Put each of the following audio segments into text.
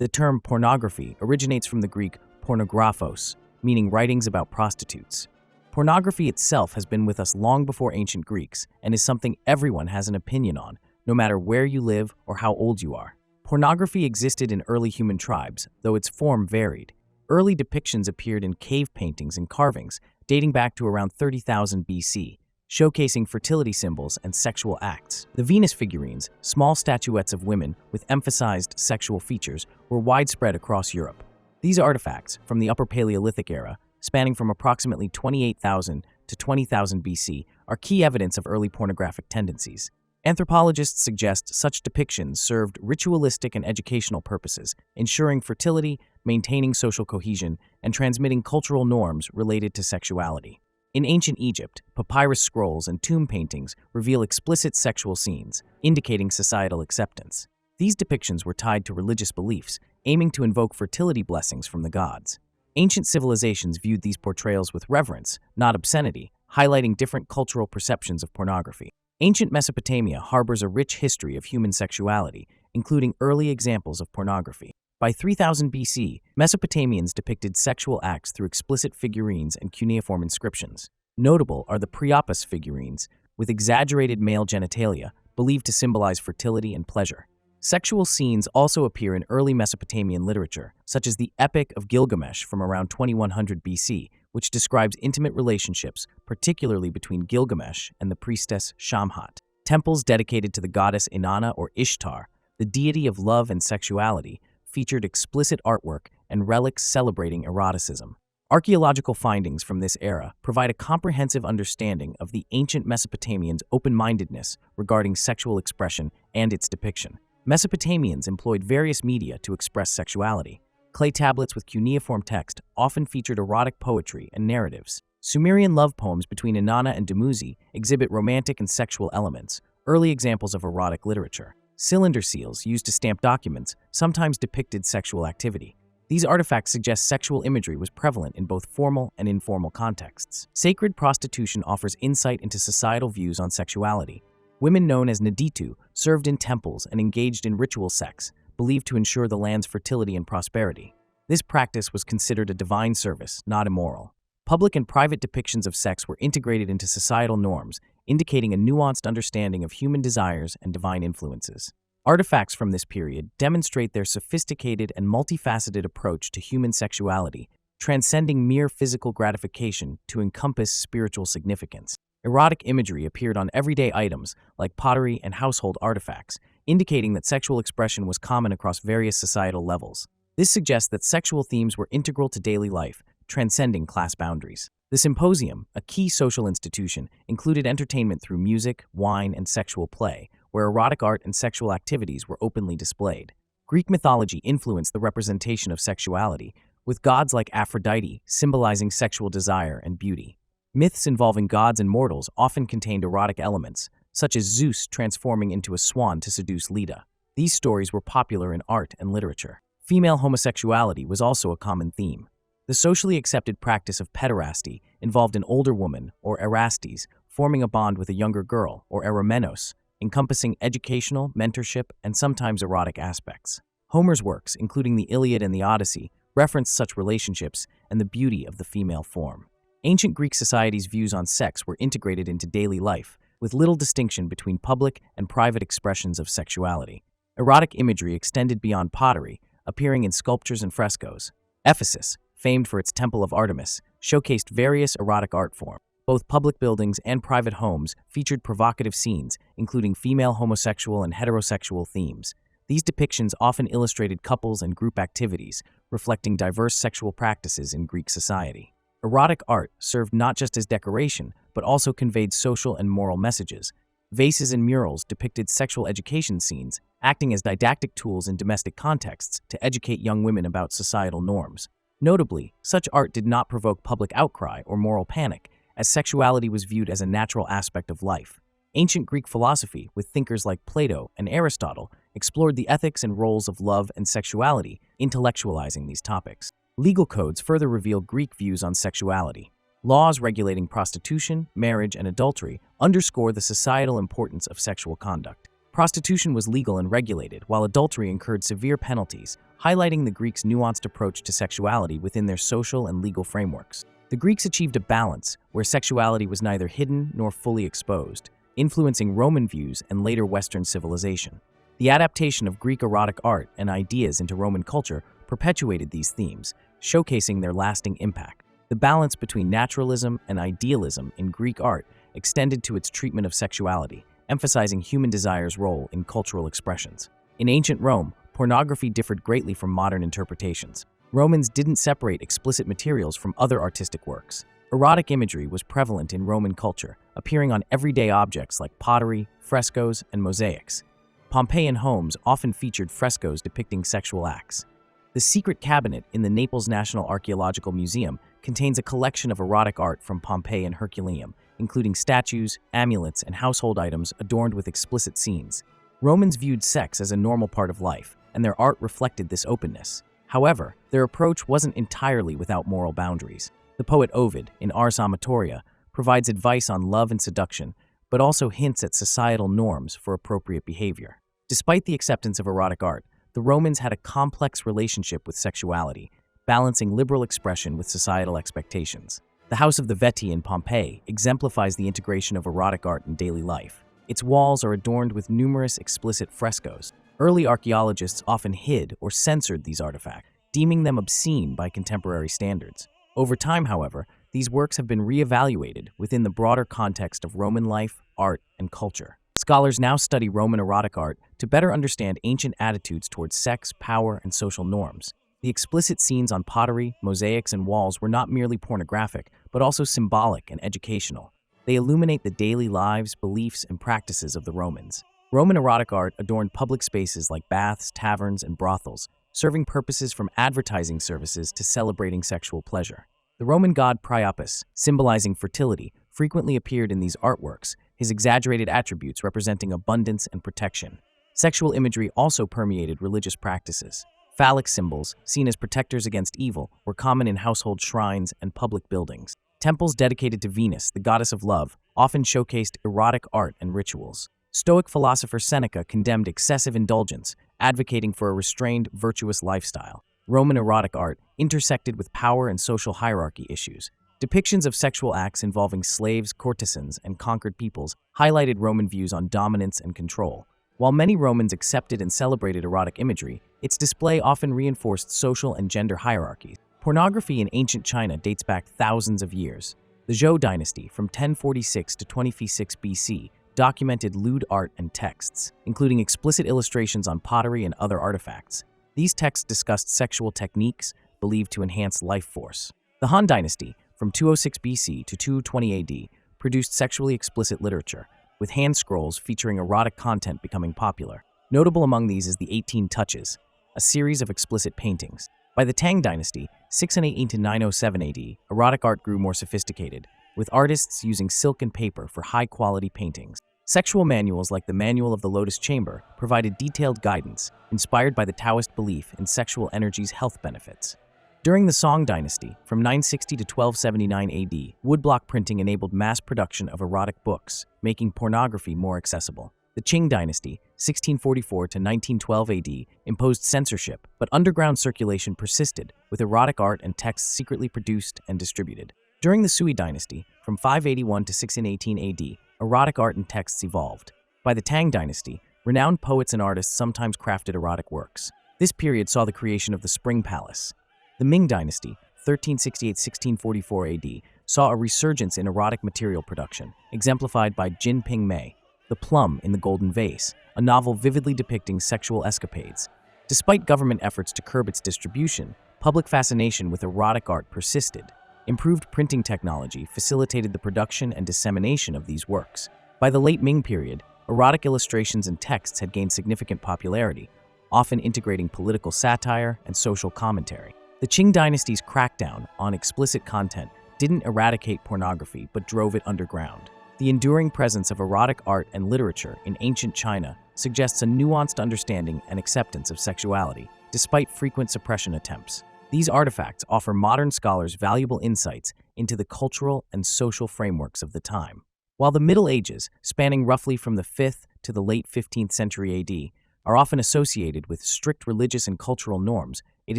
The term pornography originates from the Greek pornographos, meaning writings about prostitutes. Pornography itself has been with us long before ancient Greeks and is something everyone has an opinion on, no matter where you live or how old you are. Pornography existed in early human tribes, though its form varied. Early depictions appeared in cave paintings and carvings dating back to around 30,000 BC, showcasing fertility symbols and sexual acts. The Venus figurines, small statuettes of women with emphasized sexual features, were widespread across Europe. These artifacts, from the Upper Paleolithic era, spanning from approximately 28,000 to 20,000 BC, are key evidence of early pornographic tendencies. Anthropologists suggest such depictions served ritualistic and educational purposes, ensuring fertility, maintaining social cohesion, and transmitting cultural norms related to sexuality. In ancient Egypt, papyrus scrolls and tomb paintings reveal explicit sexual scenes, indicating societal acceptance. These depictions were tied to religious beliefs, aiming to invoke fertility blessings from the gods. Ancient civilizations viewed these portrayals with reverence, not obscenity, highlighting different cultural perceptions of pornography. Ancient Mesopotamia harbors a rich history of human sexuality, including early examples of pornography. By 3000 BC, Mesopotamians depicted sexual acts through explicit figurines and cuneiform inscriptions. Notable are the Priapus figurines, with exaggerated male genitalia, believed to symbolize fertility and pleasure. Sexual scenes also appear in early Mesopotamian literature, such as the Epic of Gilgamesh from around 2100 BC, which describes intimate relationships, particularly between Gilgamesh and the priestess Shamhat. Temples dedicated to the goddess Inanna or Ishtar, the deity of love and sexuality, featured explicit artwork and relics celebrating eroticism. Archaeological findings from this era provide a comprehensive understanding of the ancient Mesopotamians' open-mindedness regarding sexual expression and its depiction. Mesopotamians employed various media to express sexuality. Clay tablets with cuneiform text often featured erotic poetry and narratives. Sumerian love poems between Inanna and Dumuzi exhibit romantic and sexual elements, early examples of erotic literature. Cylinder seals used to stamp documents sometimes depicted sexual activity. These artifacts suggest sexual imagery was prevalent in both formal and informal contexts. Sacred prostitution offers insight into societal views on sexuality. Women known as Naditu served in temples and engaged in ritual sex, believed to ensure the land's fertility and prosperity. This practice was considered a divine service, not immoral. Public and private depictions of sex were integrated into societal norms, indicating a nuanced understanding of human desires and divine influences. Artifacts from this period demonstrate their sophisticated and multifaceted approach to human sexuality, transcending mere physical gratification to encompass spiritual significance. Erotic imagery appeared on everyday items like pottery and household artifacts, indicating that sexual expression was common across various societal levels. This suggests that sexual themes were integral to daily life, transcending class boundaries. The symposium, a key social institution, included entertainment through music, wine, and sexual play, where erotic art and sexual activities were openly displayed. Greek mythology influenced the representation of sexuality, with gods like Aphrodite symbolizing sexual desire and beauty. Myths involving gods and mortals often contained erotic elements, such as Zeus transforming into a swan to seduce Leda. These stories were popular in art and literature. Female homosexuality was also a common theme. The socially accepted practice of pederasty involved an older woman, or erastes, forming a bond with a younger girl, or eromenos, encompassing educational, mentorship, and sometimes erotic aspects. Homer's works, including the Iliad and the Odyssey, reference such relationships and the beauty of the female form. Ancient Greek society's views on sex were integrated into daily life, with little distinction between public and private expressions of sexuality. Erotic imagery extended beyond pottery, appearing in sculptures and frescoes. Ephesus, famed for its Temple of Artemis, showcased various erotic art forms. Both public buildings and private homes featured provocative scenes, including female homosexual and heterosexual themes. These depictions often illustrated couples and group activities, reflecting diverse sexual practices in Greek society. Erotic art served not just as decoration, but also conveyed social and moral messages. Vases and murals depicted sexual education scenes, acting as didactic tools in domestic contexts to educate young women about societal norms. Notably, such art did not provoke public outcry or moral panic, as sexuality was viewed as a natural aspect of life. Ancient Greek philosophy, with thinkers like Plato and Aristotle, explored the ethics and roles of love and sexuality, intellectualizing these topics. Legal codes further reveal Greek views on sexuality. Laws regulating prostitution, marriage, and adultery underscore the societal importance of sexual conduct. Prostitution was legal and regulated, while adultery incurred severe penalties, highlighting the Greeks' nuanced approach to sexuality within their social and legal frameworks. The Greeks achieved a balance where sexuality was neither hidden nor fully exposed, influencing Roman views and later Western civilization. The adaptation of Greek erotic art and ideas into Roman culture perpetuated these themes, showcasing their lasting impact. The balance between naturalism and idealism in Greek art extended to its treatment of sexuality, emphasizing human desire's role in cultural expressions. In ancient Rome, pornography differed greatly from modern interpretations. Romans didn't separate explicit materials from other artistic works. Erotic imagery was prevalent in Roman culture, appearing on everyday objects like pottery, frescoes, and mosaics. Pompeian homes often featured frescoes depicting sexual acts. The secret cabinet in the Naples National Archaeological Museum contains a collection of erotic art from Pompeii and Herculaneum, including statues, amulets, and household items adorned with explicit scenes. Romans viewed sex as a normal part of life, and their art reflected this openness. However, their approach wasn't entirely without moral boundaries. The poet Ovid, in Ars Amatoria, provides advice on love and seduction, but also hints at societal norms for appropriate behavior. Despite the acceptance of erotic art, the Romans had a complex relationship with sexuality, balancing liberal expression with societal expectations. The House of the Veti in Pompeii exemplifies the integration of erotic art in daily life. Its walls are adorned with numerous explicit frescoes. Early archaeologists often hid or censored these artifacts, deeming them obscene by contemporary standards. Over time, however, these works have been re-evaluated within the broader context of Roman life, art, and culture. Scholars now study Roman erotic art to better understand ancient attitudes towards sex, power, and social norms. The explicit scenes on pottery, mosaics, and walls were not merely pornographic, but also symbolic and educational. They illuminate the daily lives, beliefs, and practices of the Romans. Roman erotic art adorned public spaces like baths, taverns, and brothels, serving purposes from advertising services to celebrating sexual pleasure. The Roman god Priapus, symbolizing fertility, frequently appeared in these artworks, his exaggerated attributes representing abundance and protection. Sexual imagery also permeated religious practices. Phallic symbols, seen as protectors against evil, were common in household shrines and public buildings. Temples dedicated to Venus, the goddess of love, often showcased erotic art and rituals. Stoic philosopher Seneca condemned excessive indulgence, advocating for a restrained, virtuous lifestyle. Roman erotic art intersected with power and social hierarchy issues. Depictions of sexual acts involving slaves, courtesans, and conquered peoples highlighted Roman views on dominance and control. While many Romans accepted and celebrated erotic imagery, its display often reinforced social and gender hierarchies. Pornography in ancient China dates back thousands of years. The Zhou dynasty, from 1046 to 26 BC, documented lewd art and texts, including explicit illustrations on pottery and other artifacts. These texts discussed sexual techniques believed to enhance life force. The Han dynasty, from 206 BC to 220 AD, produced sexually explicit literature, with hand scrolls featuring erotic content becoming popular. Notable among these is the 18 Touches, a series of explicit paintings. By the Tang dynasty, 618 to 907 AD, erotic art grew more sophisticated, with artists using silk and paper for high-quality paintings. Sexual manuals like the Manual of the Lotus Chamber provided detailed guidance, inspired by the Taoist belief in sexual energy's health benefits. During the Song dynasty, from 960 to 1279 AD, woodblock printing enabled mass production of erotic books, making pornography more accessible. The Qing dynasty, 1644 to 1912 AD, imposed censorship, but underground circulation persisted, with erotic art and texts secretly produced and distributed. During the Sui dynasty, from 581 to 618 AD, erotic art and texts evolved. By the Tang dynasty, renowned poets and artists sometimes crafted erotic works. This period saw the creation of the Spring Palace. The Ming dynasty, 1368-1644 AD, saw a resurgence in erotic material production, exemplified by Jin Ping Mei, The Plum in the Golden Vase, a novel vividly depicting sexual escapades. Despite government efforts to curb its distribution, public fascination with erotic art persisted. Improved printing technology facilitated the production and dissemination of these works. By the late Ming period, erotic illustrations and texts had gained significant popularity, often integrating political satire and social commentary. The Qing dynasty's crackdown on explicit content didn't eradicate pornography but drove it underground. The enduring presence of erotic art and literature in ancient China suggests a nuanced understanding and acceptance of sexuality, despite frequent suppression attempts. These artifacts offer modern scholars valuable insights into the cultural and social frameworks of the time. While the Middle Ages, spanning roughly from the 5th to the late 15th century AD, are often associated with strict religious and cultural norms, it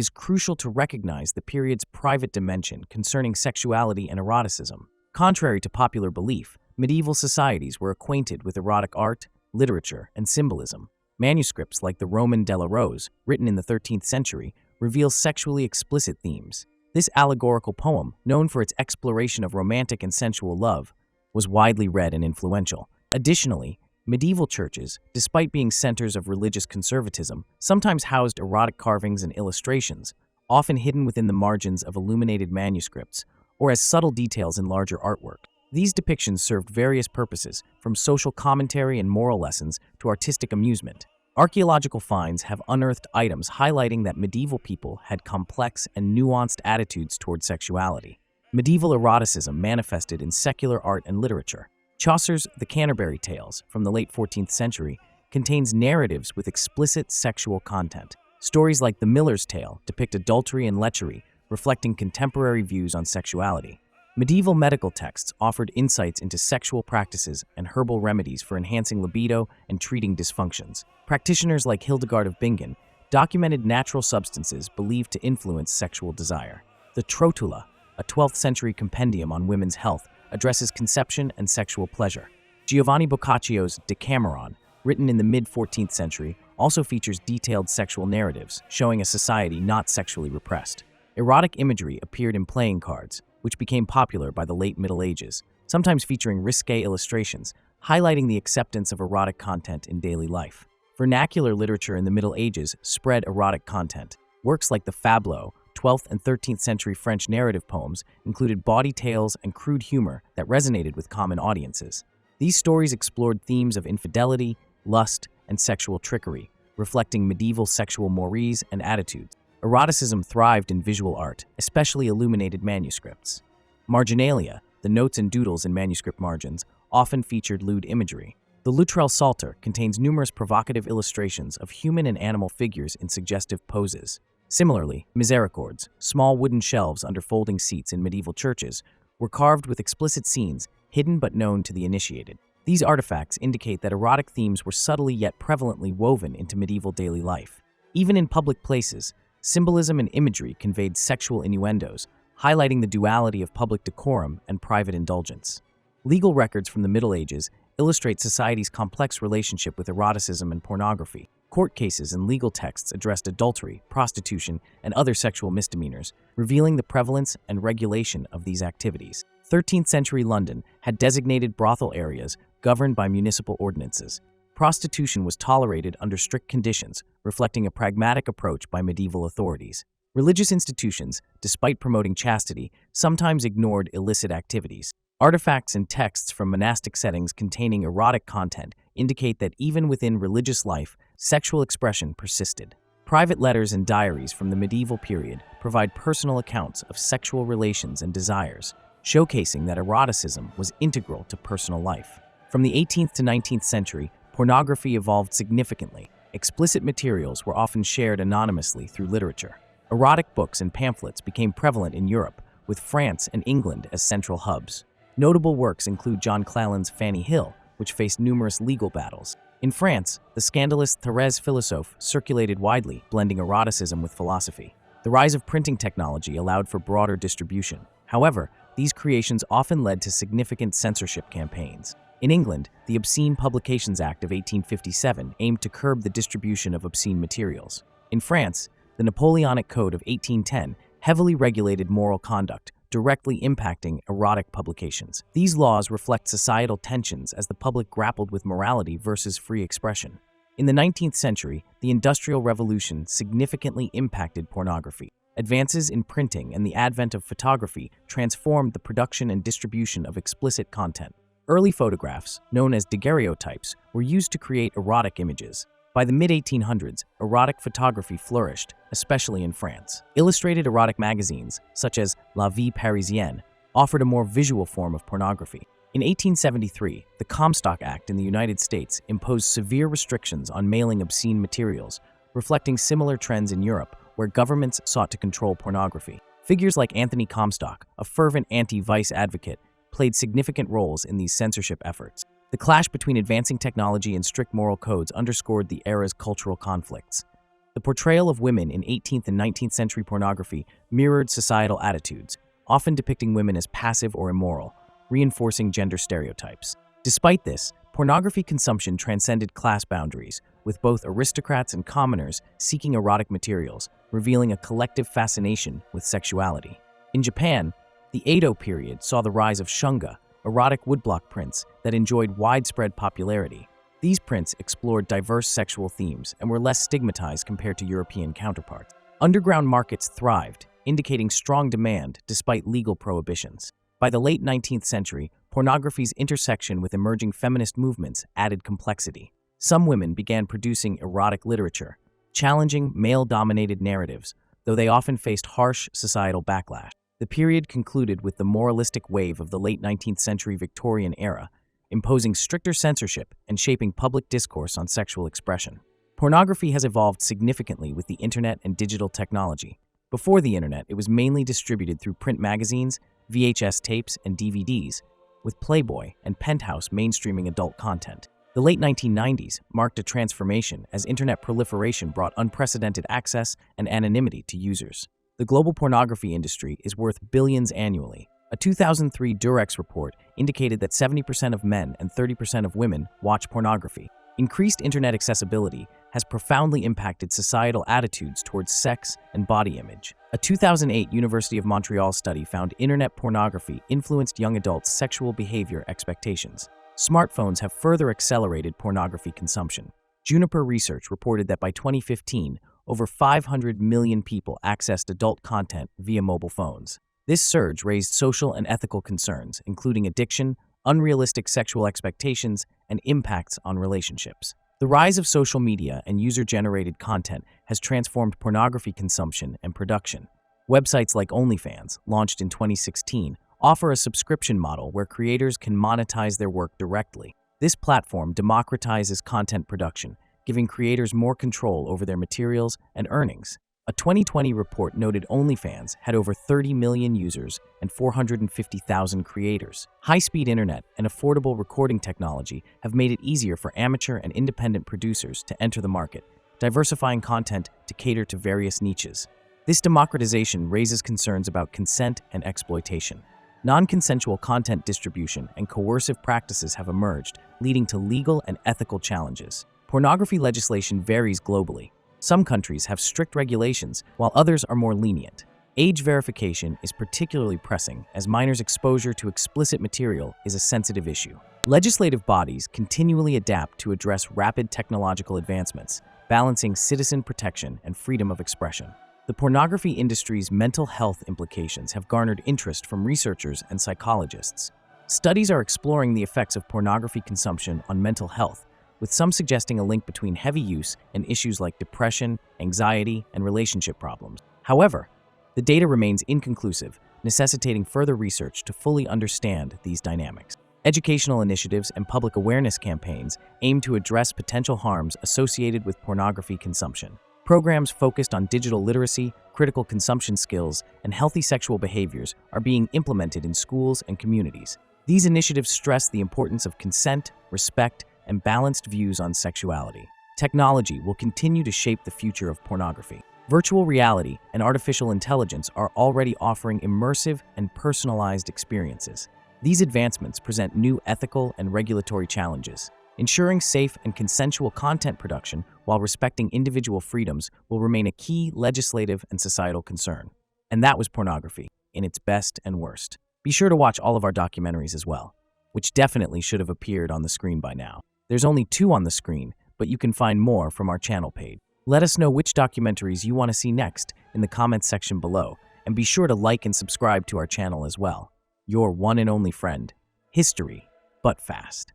is crucial to recognize the period's private dimension concerning sexuality and eroticism. Contrary to popular belief, medieval societies were acquainted with erotic art, literature, and symbolism. Manuscripts like the Roman de la Rose, written in the 13th century, reveal sexually explicit themes. This allegorical poem, known for its exploration of romantic and sensual love, was widely read and influential. Additionally, medieval churches, despite being centers of religious conservatism, sometimes housed erotic carvings and illustrations, often hidden within the margins of illuminated manuscripts or as subtle details in larger artwork. These depictions served various purposes, from social commentary and moral lessons to artistic amusement. Archaeological finds have unearthed items highlighting that medieval people had complex and nuanced attitudes toward sexuality. Medieval eroticism manifested in secular art and literature. Chaucer's The Canterbury Tales, from the late 14th century, contains narratives with explicit sexual content. Stories like The Miller's Tale depict adultery and lechery, reflecting contemporary views on sexuality. Medieval medical texts offered insights into sexual practices and herbal remedies for enhancing libido and treating dysfunctions. Practitioners like Hildegard of Bingen documented natural substances believed to influence sexual desire. The Trotula, a 12th century compendium on women's health, addresses conception and sexual pleasure. Giovanni Boccaccio's Decameron, written in the mid-14th century, also features detailed sexual narratives, showing a society not sexually repressed. Erotic imagery appeared in playing cards, which became popular by the late Middle Ages, sometimes featuring risque illustrations, highlighting the acceptance of erotic content in daily life. Vernacular literature in the Middle Ages spread erotic content. Works like the Fableaux, 12th and 13th century French narrative poems, included bawdy tales and crude humor that resonated with common audiences. These stories explored themes of infidelity, lust, and sexual trickery, reflecting medieval sexual mores and attitudes. Eroticism thrived in visual art, especially illuminated manuscripts. Marginalia, the notes and doodles in manuscript margins, often featured lewd imagery. The Loutrell Psalter contains numerous provocative illustrations of human and animal figures in suggestive poses. Similarly, misericords, small wooden shelves under folding seats in medieval churches, were carved with explicit scenes, hidden but known to the initiated. These artifacts indicate that erotic themes were subtly yet prevalently woven into medieval daily life. Even in public places, symbolism and imagery conveyed sexual innuendos, highlighting the duality of public decorum and private indulgence. Legal records from the Middle Ages illustrate society's complex relationship with eroticism and pornography. Court cases and legal texts addressed adultery, prostitution, and other sexual misdemeanors, revealing the prevalence and regulation of these activities. 13th century London had designated brothel areas governed by municipal ordinances. Prostitution was tolerated under strict conditions, reflecting a pragmatic approach by medieval authorities. Religious institutions, despite promoting chastity, sometimes ignored illicit activities. Artifacts and texts from monastic settings containing erotic content indicate that even within religious life, sexual expression persisted. Private letters and diaries from the medieval period provide personal accounts of sexual relations and desires, showcasing that eroticism was integral to personal life. From the 18th to 19th century, pornography evolved significantly. Explicit materials were often shared anonymously through literature. Erotic books and pamphlets became prevalent in Europe, with France and England as central hubs. Notable works include John Clallan's Fanny Hill, which faced numerous legal battles. In France, the scandalous Thérèse Philosophe circulated widely, blending eroticism with philosophy. The rise of printing technology allowed for broader distribution. However, these creations often led to significant censorship campaigns. In England, the Obscene Publications Act of 1857 aimed to curb the distribution of obscene materials. In France, the Napoleonic Code of 1810 heavily regulated moral conduct, directly impacting erotic publications. These laws reflect societal tensions as the public grappled with morality versus free expression. In the 19th century, the Industrial Revolution significantly impacted pornography. Advances in printing and the advent of photography transformed the production and distribution of explicit content. Early photographs, known as daguerreotypes, were used to create erotic images. By the mid-1800s, erotic photography flourished, especially in France. Illustrated erotic magazines, such as La Vie Parisienne, offered a more visual form of pornography. In 1873, the Comstock Act in the United States imposed severe restrictions on mailing obscene materials, reflecting similar trends in Europe, where governments sought to control pornography. Figures like Anthony Comstock, a fervent anti-vice advocate, played significant roles in these censorship efforts. The clash between advancing technology and strict moral codes underscored the era's cultural conflicts. The portrayal of women in 18th and 19th century pornography mirrored societal attitudes, often depicting women as passive or immoral, reinforcing gender stereotypes. Despite this, pornography consumption transcended class boundaries, with both aristocrats and commoners seeking erotic materials, revealing a collective fascination with sexuality. In Japan, the Edo period saw the rise of shunga, erotic woodblock prints that enjoyed widespread popularity. These prints explored diverse sexual themes and were less stigmatized compared to European counterparts. Underground markets thrived, indicating strong demand despite legal prohibitions. By the late 19th century, pornography's intersection with emerging feminist movements added complexity. Some women began producing erotic literature, challenging male-dominated narratives, though they often faced harsh societal backlash. The period concluded with the moralistic wave of the late 19th century Victorian era, imposing stricter censorship and shaping public discourse on sexual expression. Pornography has evolved significantly with the internet and digital technology. Before the internet, it was mainly distributed through print magazines, VHS tapes, and DVDs, with Playboy and Penthouse mainstreaming adult content. The late 1990s marked a transformation as internet proliferation brought unprecedented access and anonymity to users. The global pornography industry is worth billions annually. A 2003 Durex report indicated that 70% of men and 30% of women watch pornography. Increased internet accessibility has profoundly impacted societal attitudes towards sex and body image. A 2008 University of Montreal study found internet pornography influenced young adults' sexual behavior expectations. Smartphones have further accelerated pornography consumption. Juniper Research reported that by 2015, over 500 million people accessed adult content via mobile phones. This surge raised social and ethical concerns, including addiction, unrealistic sexual expectations, and impacts on relationships. The rise of social media and user-generated content has transformed pornography consumption and production. Websites like OnlyFans, launched in 2016, offer a subscription model where creators can monetize their work directly. This platform democratizes content production, giving creators more control over their materials and earnings. A 2020 report noted OnlyFans had over 30 million users and 450,000 creators. High-speed internet and affordable recording technology have made it easier for amateur and independent producers to enter the market, diversifying content to cater to various niches. This democratization raises concerns about consent and exploitation. Non-consensual content distribution and coercive practices have emerged, leading to legal and ethical challenges. Pornography legislation varies globally. Some countries have strict regulations, while others are more lenient. Age verification is particularly pressing, as minors' exposure to explicit material is a sensitive issue. Legislative bodies continually adapt to address rapid technological advancements, balancing citizen protection and freedom of expression. The pornography industry's mental health implications have garnered interest from researchers and psychologists. Studies are exploring the effects of pornography consumption on mental health, with some suggesting a link between heavy use and issues like depression, anxiety, and relationship problems. However, the data remains inconclusive, necessitating further research to fully understand these dynamics. Educational initiatives and public awareness campaigns aim to address potential harms associated with pornography consumption. Programs focused on digital literacy, critical consumption skills, and healthy sexual behaviors are being implemented in schools and communities. These initiatives stress the importance of consent, respect, and balanced views on sexuality. Technology will continue to shape the future of pornography. Virtual reality and artificial intelligence are already offering immersive and personalized experiences. These advancements present new ethical and regulatory challenges. Ensuring safe and consensual content production while respecting individual freedoms will remain a key legislative and societal concern. And that was pornography, in its best and worst. Be sure to watch all of our documentaries as well, which definitely should have appeared on the screen by now. There's only 2 on the screen, but you can find more from our channel page. Let us know which documentaries you want to see next in the comments section below, and be sure to like and subscribe to our channel as well. Your one and only friend, History, but fast.